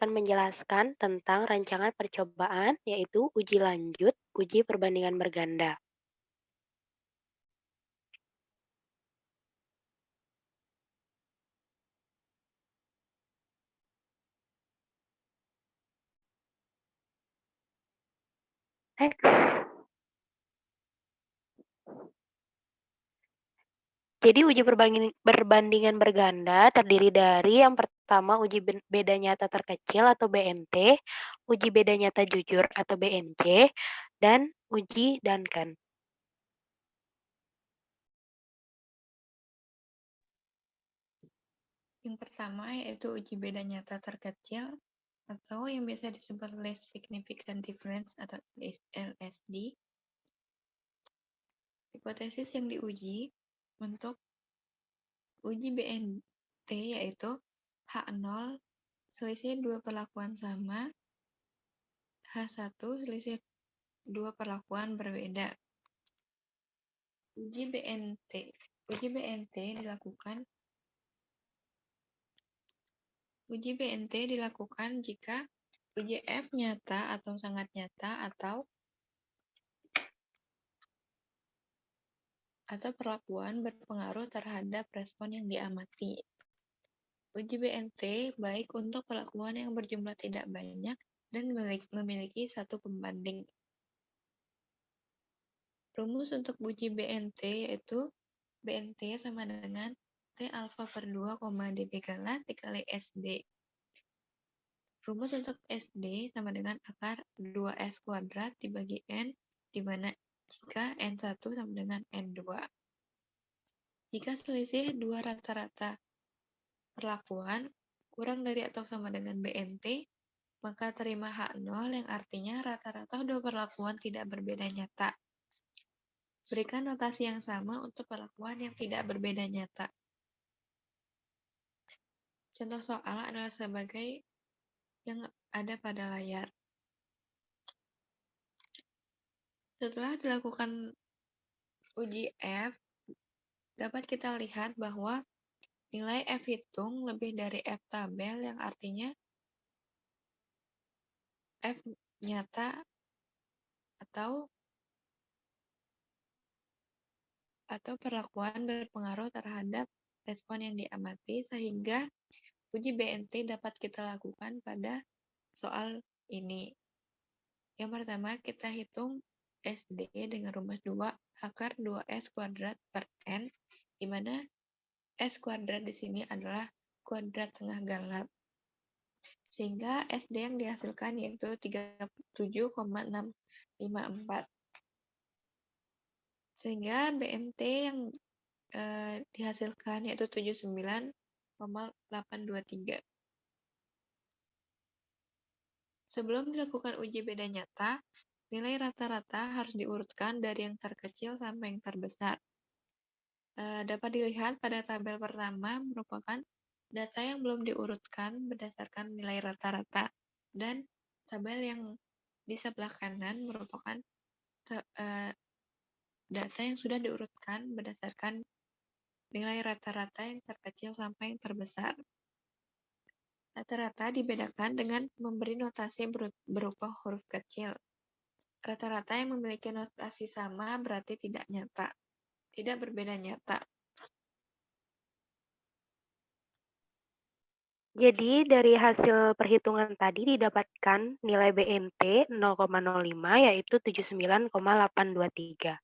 akan menjelaskan tentang rancangan percobaan, yaitu uji lanjut, uji perbandingan berganda. Next. Jadi uji perbandingan berganda terdiri dari yang pertama uji beda nyata terkecil atau BNT, uji beda nyata jujur atau BNC, dan uji Duncan. Yang pertama yaitu uji beda nyata terkecil atau yang biasa disebut Least Significant Difference atau LSD. Hipotesis yang diuji untuk uji BNT yaitu H0 selisih 2 perlakuan sama, H1 selisih 2 perlakuan berbeda. Uji BNT dilakukan jika uji F nyata atau sangat nyata atau perlakuan berpengaruh terhadap respon yang diamati. Uji BNT baik untuk perlakuan yang berjumlah tidak banyak dan memiliki satu pembanding. Rumus untuk uji BNT yaitu BNT sama dengan T alfa per 2, dB galat dikali SD. Rumus untuk SD sama dengan akar 2S kuadrat dibagi N, di mana jika N1 sama dengan N2. Jika selisih dua rata-rata perlakuan kurang dari atau sama dengan BNT, maka terima H0 yang artinya rata-rata dua perlakuan tidak berbeda nyata. Berikan notasi yang sama untuk perlakuan yang tidak berbeda nyata. Contoh soal adalah sebagai yang ada pada layar. Setelah dilakukan uji F, dapat kita lihat bahwa nilai F hitung lebih dari F tabel yang artinya F nyata atau perlakuan berpengaruh terhadap respon yang diamati, sehingga uji BNT dapat kita lakukan pada soal ini. Yang pertama, kita hitung SD dengan rumus 2 akar 2S kuadrat per N, di mana S kuadrat di sini adalah kuadrat tengah galat. Sehingga SD yang dihasilkan yaitu 37,654. Sehingga BNT yang dihasilkan yaitu 79,823. Sebelum dilakukan uji beda nyata, nilai rata-rata harus diurutkan dari yang terkecil sampai yang terbesar. Dapat dilihat pada tabel pertama merupakan data yang belum diurutkan berdasarkan nilai rata-rata, dan tabel yang di sebelah kanan merupakan data yang sudah diurutkan berdasarkan nilai rata-rata yang terkecil sampai yang terbesar. Rata-rata dibedakan dengan memberi notasi berupa huruf kecil. Rata-rata yang memiliki notasi sama berarti tidak berbeda nyata. Jadi dari hasil perhitungan tadi didapatkan nilai BNT 0,05 yaitu 79,823.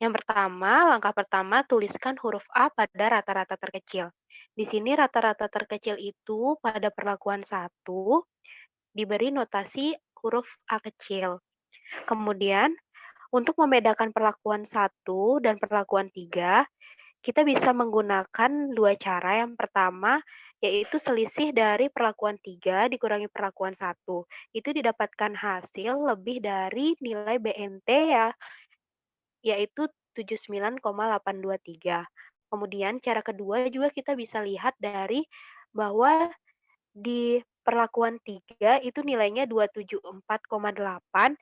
Yang pertama, langkah pertama tuliskan huruf A pada rata-rata terkecil. Di sini rata-rata terkecil itu pada perlakuan 1 diberi notasi huruf A kecil. Kemudian, untuk membedakan perlakuan 1 dan perlakuan 3, kita bisa menggunakan dua cara. Yang pertama, yaitu selisih dari perlakuan 3 dikurangi perlakuan 1. Itu didapatkan hasil lebih dari nilai BNT ya, yaitu 79,823. Kemudian cara kedua juga kita bisa lihat dari bahwa di perlakuan 3 itu nilainya 274,8,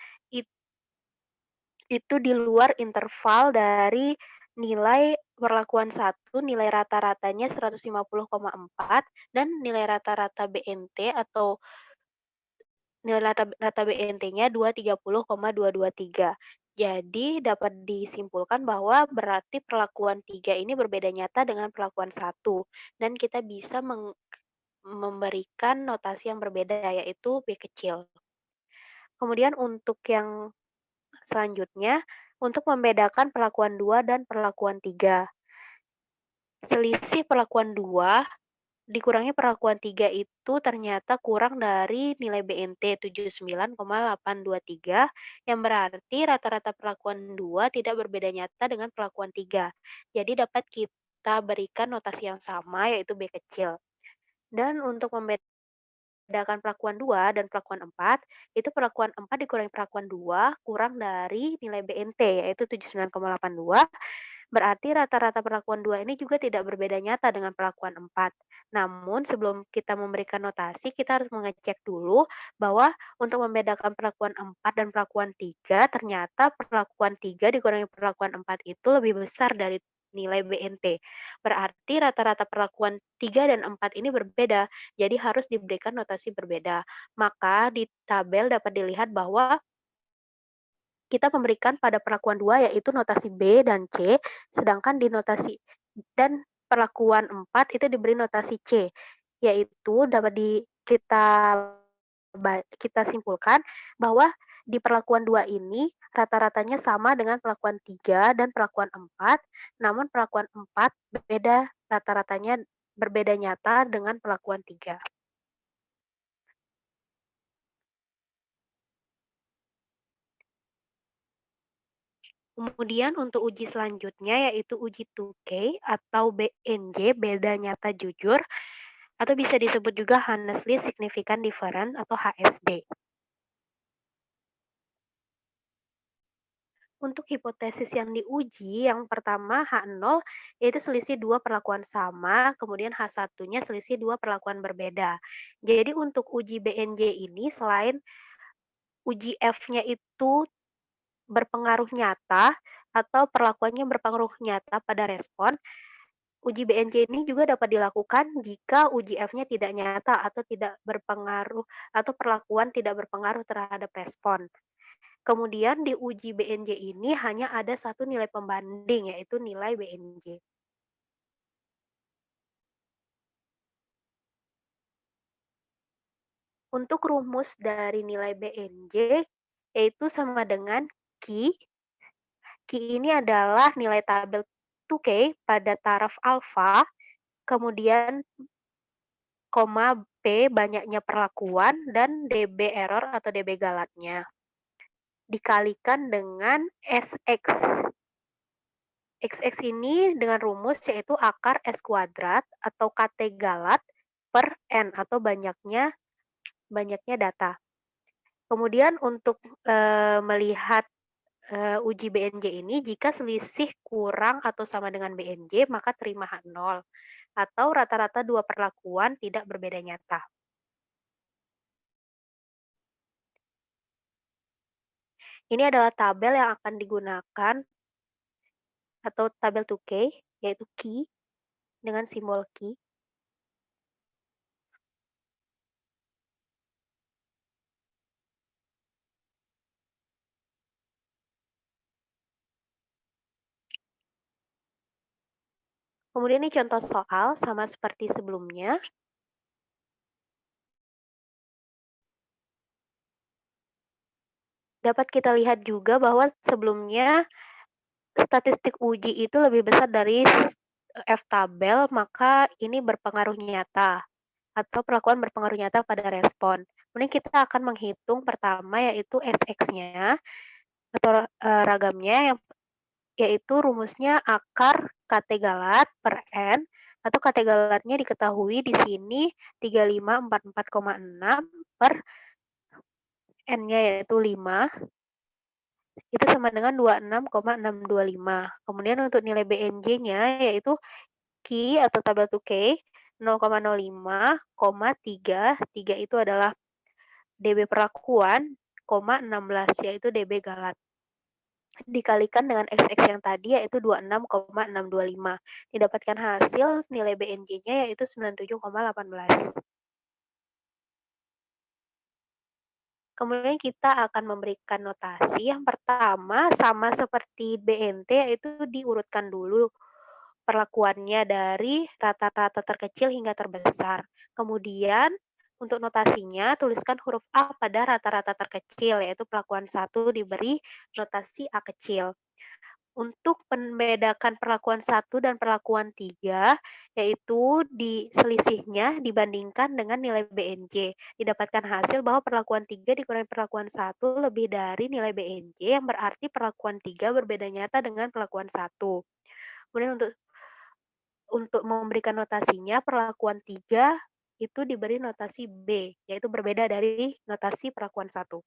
itu di luar interval dari nilai perlakuan 1, nilai rata-ratanya 150,4, dan nilai rata-rata BNT atau Nilai rata BNT-nya 230,223. Jadi dapat disimpulkan bahwa berarti perlakuan 3 ini berbeda nyata dengan perlakuan satu dan kita bisa memberikan notasi yang berbeda yaitu B kecil. Kemudian untuk yang selanjutnya, untuk membedakan perlakuan 2 dan perlakuan 3. Selisih perlakuan 2 dikurangi perlakuan 3 itu ternyata kurang dari nilai BNT 79,823, yang berarti rata-rata perlakuan 2 tidak berbeda nyata dengan perlakuan 3. Jadi dapat kita berikan notasi yang sama yaitu B kecil. Dan untuk membedakan perlakuan 2 dan perlakuan 4, itu perlakuan 4 dikurangi perlakuan 2 kurang dari nilai BNT yaitu 79,82. Berarti rata-rata perlakuan 2 ini juga tidak berbeda nyata dengan perlakuan 4. Namun sebelum kita memberikan notasi, kita harus mengecek dulu bahwa untuk membedakan perlakuan 4 dan perlakuan 3, ternyata perlakuan 3 dikurangi perlakuan 4 itu lebih besar dari nilai BNT. Berarti rata-rata perlakuan 3 dan 4 ini berbeda, jadi harus diberikan notasi berbeda. Maka di tabel dapat dilihat bahwa kita memberikan pada perlakuan 2 yaitu notasi B dan C, sedangkan di notasi dan perlakuan 4 itu diberi notasi C, yaitu dapat kita simpulkan bahwa di perlakuan 2 ini rata-ratanya sama dengan perlakuan 3 dan perlakuan 4, namun perlakuan 4 rata-ratanya berbeda nyata dengan perlakuan 3. Kemudian untuk uji selanjutnya yaitu uji 2K atau BNJ, beda nyata jujur, atau bisa disebut juga Honestly Significant Difference atau HSD. Untuk hipotesis yang diuji, yang pertama H0 yaitu selisih dua perlakuan sama, kemudian H1-nya selisih dua perlakuan berbeda. Jadi untuk uji BNJ ini selain uji F-nya itu berpengaruh nyata atau perlakuannya berpengaruh nyata pada respon, uji BNJ ini juga dapat dilakukan jika uji F-nya tidak nyata atau tidak berpengaruh atau perlakuan tidak berpengaruh terhadap respon. Kemudian di uji BNJ ini hanya ada satu nilai pembanding yaitu nilai BNJ. Untuk rumus dari nilai BNJ yaitu sama dengan Q. Q ini adalah nilai tabel 2K pada taraf alfa, kemudian koma P banyaknya perlakuan dan dB error atau dB galatnya. Dikalikan dengan SX. XX ini dengan rumus yaitu akar S kuadrat atau KT galat per N atau banyaknya data. Kemudian untuk melihat uji BNJ ini, jika selisih kurang atau sama dengan BNJ, maka terima H0 atau rata-rata dua perlakuan tidak berbeda nyata. Ini adalah tabel yang akan digunakan atau tabel 2K, yaitu Key dengan simbol Key. Kemudian ini contoh soal sama seperti sebelumnya. Dapat kita lihat juga bahwa sebelumnya statistik uji itu lebih besar dari F tabel, maka ini berpengaruh nyata atau perlakuan berpengaruh nyata pada respon. Kemudian kita akan menghitung pertama yaitu SX-nya atau ragamnya yaitu rumusnya akar KT galat per N atau KT galatnya diketahui di sini 3544,6 per N-nya yaitu 5 itu sama dengan 26,625. Kemudian untuk nilai BNJ-nya yaitu Q atau tabel 2K 0,05,3. 3 itu adalah dB perlakuan, 16 yaitu dB galat. Dikalikan dengan XX yang tadi yaitu 26,625. Didapatkan hasil nilai BNJ-nya yaitu 97,18. Kemudian kita akan memberikan notasi yang pertama sama seperti BNT, yaitu diurutkan dulu perlakuannya dari rata-rata terkecil hingga terbesar. Kemudian untuk notasinya tuliskan huruf A pada rata-rata terkecil, yaitu perlakuan 1 diberi notasi A kecil. Untuk membedakan perlakuan 1 dan perlakuan 3, yaitu selisihnya dibandingkan dengan nilai BNJ. Didapatkan hasil bahwa perlakuan 3 dikurangi perlakuan 1 lebih dari nilai BNJ, yang berarti perlakuan 3 berbeda nyata dengan perlakuan 1. Kemudian untuk memberikan notasinya, perlakuan 3 itu diberi notasi B, yaitu berbeda dari notasi perlakuan 1.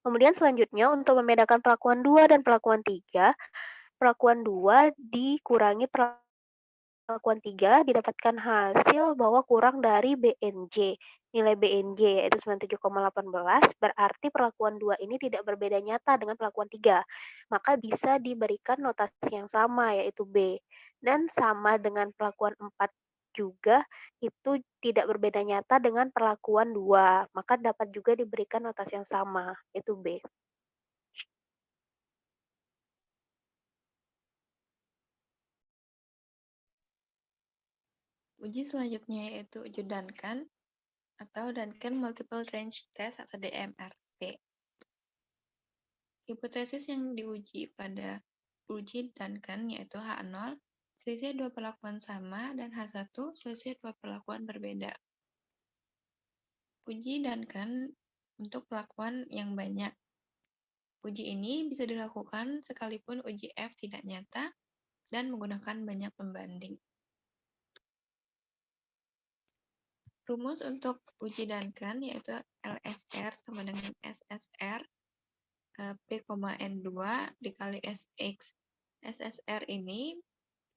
Kemudian selanjutnya untuk membedakan perlakuan 2 dan perlakuan 3, perlakuan 2 dikurangi perlakuan 3 didapatkan hasil bahwa kurang dari BNJ. Nilai BNJ yaitu 97,18 berarti perlakuan 2 ini tidak berbeda nyata dengan perlakuan 3. Maka bisa diberikan notasi yang sama yaitu B. Dan sama dengan perlakuan 4 juga itu tidak berbeda nyata dengan perlakuan 2. Maka dapat juga diberikan notasi yang sama yaitu B. Uji selanjutnya yaitu uji Duncan atau Duncan Multiple Range Test atau DMRT. Hipotesis yang diuji pada uji Duncan yaitu H0, selisih dua perlakuan sama, dan H1, selisih dua perlakuan berbeda. Uji Duncan untuk perlakuan yang banyak. Uji ini bisa dilakukan sekalipun uji F tidak nyata dan menggunakan banyak pembanding. Rumus untuk uji Duncan yaitu LSR sama dengan SSR P, N2 dikali SX. SSR ini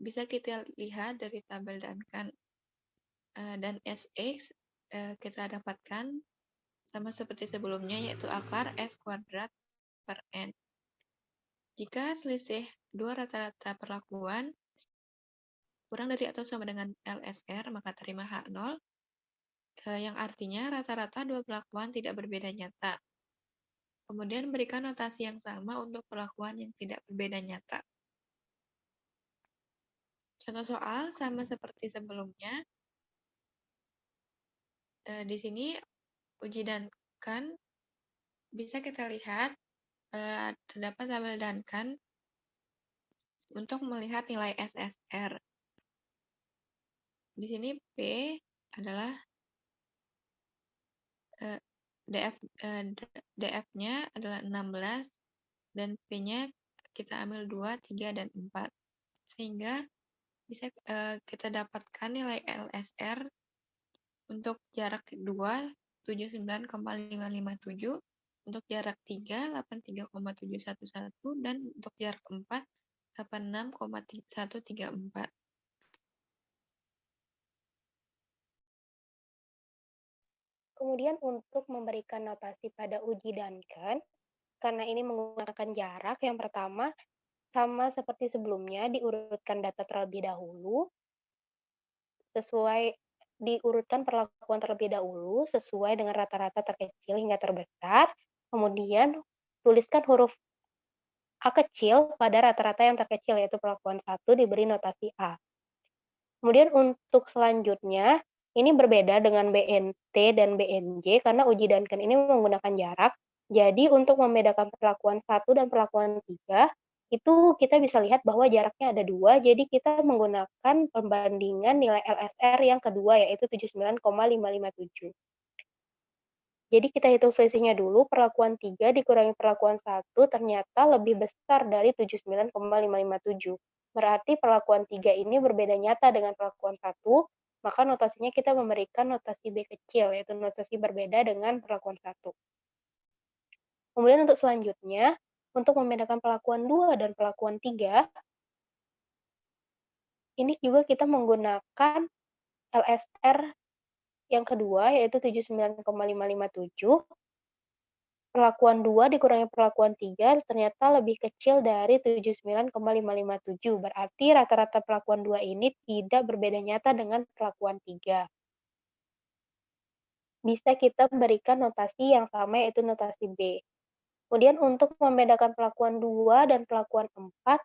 bisa kita lihat dari tabel Duncan, dan SX kita dapatkan sama seperti sebelumnya yaitu akar S kuadrat per N. Jika selisih dua rata-rata perlakuan kurang dari atau sama dengan LSR, maka terima H0, yang artinya rata-rata dua perlakuan tidak berbeda nyata. Kemudian berikan notasi yang sama untuk perlakuan yang tidak berbeda nyata. Contoh soal sama seperti sebelumnya. Di sini uji Duncan bisa kita lihat terdapat tabel Duncan untuk melihat nilai SSR. Di sini P adalah DF-nya adalah 16 dan P-nya kita ambil 2, 3, dan 4. Sehingga bisa kita dapatkan nilai LSR untuk jarak 2, 79,557, untuk jarak 3, 83,711, dan untuk jarak 4, 86,134. Kemudian untuk memberikan notasi pada uji Duncan, karena ini menggunakan jarak, yang pertama sama seperti sebelumnya diurutkan data terlebih dahulu, diurutkan perlakuan terlebih dahulu sesuai dengan rata-rata terkecil hingga terbesar, kemudian tuliskan huruf A kecil pada rata-rata yang terkecil, yaitu perlakuan 1 diberi notasi A. Kemudian untuk selanjutnya, ini berbeda dengan BNT dan BNJ karena uji Duncan ini menggunakan jarak. Jadi untuk membedakan perlakuan 1 dan perlakuan 3, itu kita bisa lihat bahwa jaraknya ada 2, jadi kita menggunakan pembandingan nilai LSR yang kedua, yaitu 79,557. Jadi kita hitung selisihnya dulu, perlakuan 3 dikurangi perlakuan 1 ternyata lebih besar dari 79,557. Berarti perlakuan 3 ini berbeda nyata dengan perlakuan 1, maka notasinya kita memberikan notasi B kecil, yaitu notasi berbeda dengan perlakuan 1. Kemudian untuk selanjutnya, untuk membedakan perlakuan 2 dan perlakuan 3, ini juga kita menggunakan LSR yang kedua, yaitu 79,557. Perlakuan 2 dikurangi perlakuan 3 ternyata lebih kecil dari 79,557. Berarti rata-rata perlakuan 2 ini tidak berbeda nyata dengan perlakuan 3. bisa kita berikan notasi yang sama yaitu notasi B. Kemudian untuk membedakan perlakuan 2 dan perlakuan 4,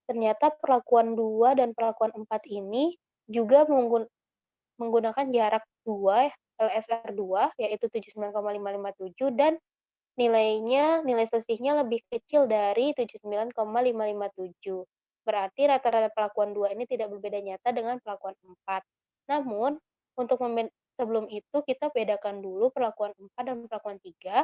ternyata perlakuan 2 dan perlakuan 4 ini juga menggunakan jarak 2, LSR 2, yaitu 79,557 dan nilai selisihnya lebih kecil dari 79,557. Berarti rata-rata perlakuan 2 ini tidak berbeda nyata dengan perlakuan 4. Namun, untuk sebelum itu kita bedakan dulu perlakuan 4 dan perlakuan 3.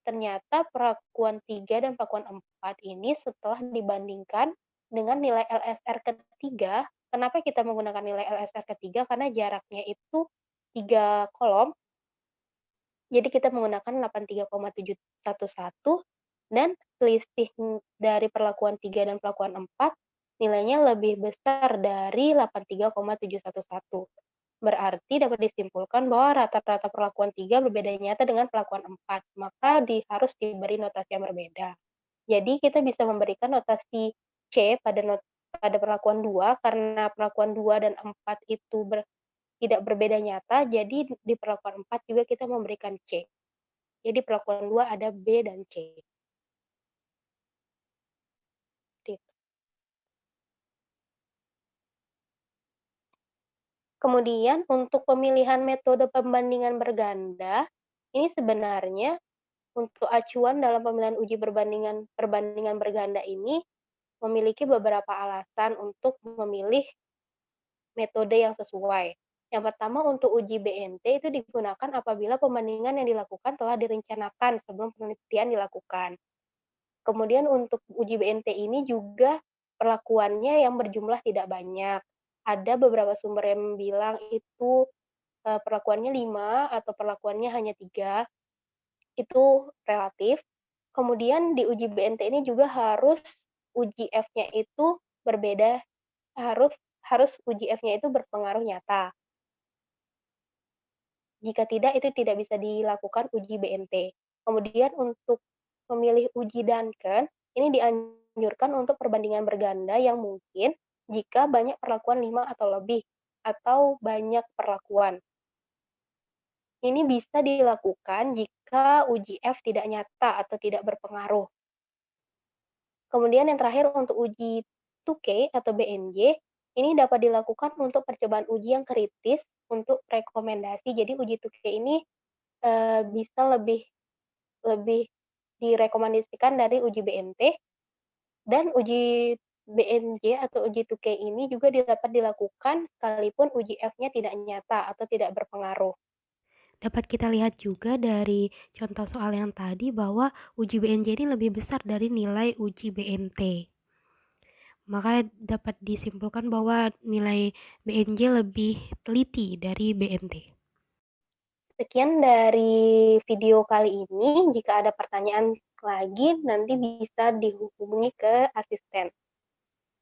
Ternyata perlakuan 3 dan perlakuan 4 ini setelah dibandingkan dengan nilai LSR ketiga, kenapa kita menggunakan nilai LSR ketiga? Karena jaraknya itu 3 kolom, jadi kita menggunakan 83,711 dan selisih dari perlakuan 3 dan perlakuan 4 nilainya lebih besar dari 83,711. Berarti dapat disimpulkan bahwa rata-rata perlakuan 3 berbeda nyata dengan perlakuan 4, maka harus diberi notasi yang berbeda. Jadi kita bisa memberikan notasi C pada perlakuan 2 karena perlakuan 2 dan 4 itu tidak berbeda nyata, jadi di perlakuan 4 juga kita memberikan C. Jadi perlakuan 2 ada B dan C. Gitu. Kemudian untuk pemilihan metode pembandingan berganda, ini sebenarnya untuk acuan dalam pemilihan uji perbandingan berganda ini memiliki beberapa alasan untuk memilih metode yang sesuai. Yang pertama untuk uji BNT itu digunakan apabila pembandingan yang dilakukan telah direncanakan sebelum penelitian dilakukan. Kemudian untuk uji BNT ini juga perlakuannya yang berjumlah tidak banyak. Ada beberapa sumber yang bilang itu perlakuannya 5 atau perlakuannya hanya 3, itu relatif. Kemudian di uji BNT ini juga harus uji F-nya itu berbeda, harus harus uji F-nya itu berpengaruh nyata. Jika tidak, itu tidak bisa dilakukan uji BNT. Kemudian untuk memilih uji Duncan, ini dianjurkan untuk perbandingan berganda yang mungkin jika banyak perlakuan 5 atau lebih, atau banyak perlakuan. Ini bisa dilakukan jika uji F tidak nyata atau tidak berpengaruh. Kemudian yang terakhir untuk uji 2K atau BNJ, ini dapat dilakukan untuk percobaan uji yang kritis untuk rekomendasi. Jadi uji 2K ini bisa lebih lebih direkomendasikan dari uji BNT dan uji BNJ atau uji 2K ini juga dapat dilakukan sekalipun uji F-nya tidak nyata atau tidak berpengaruh. Dapat kita lihat juga dari contoh soal yang tadi bahwa uji BNJ ini lebih besar dari nilai uji BNT. Maka dapat disimpulkan bahwa nilai BNJ lebih teliti dari BNT. Sekian dari video kali ini. Jika ada pertanyaan lagi, nanti bisa dihubungi ke asisten.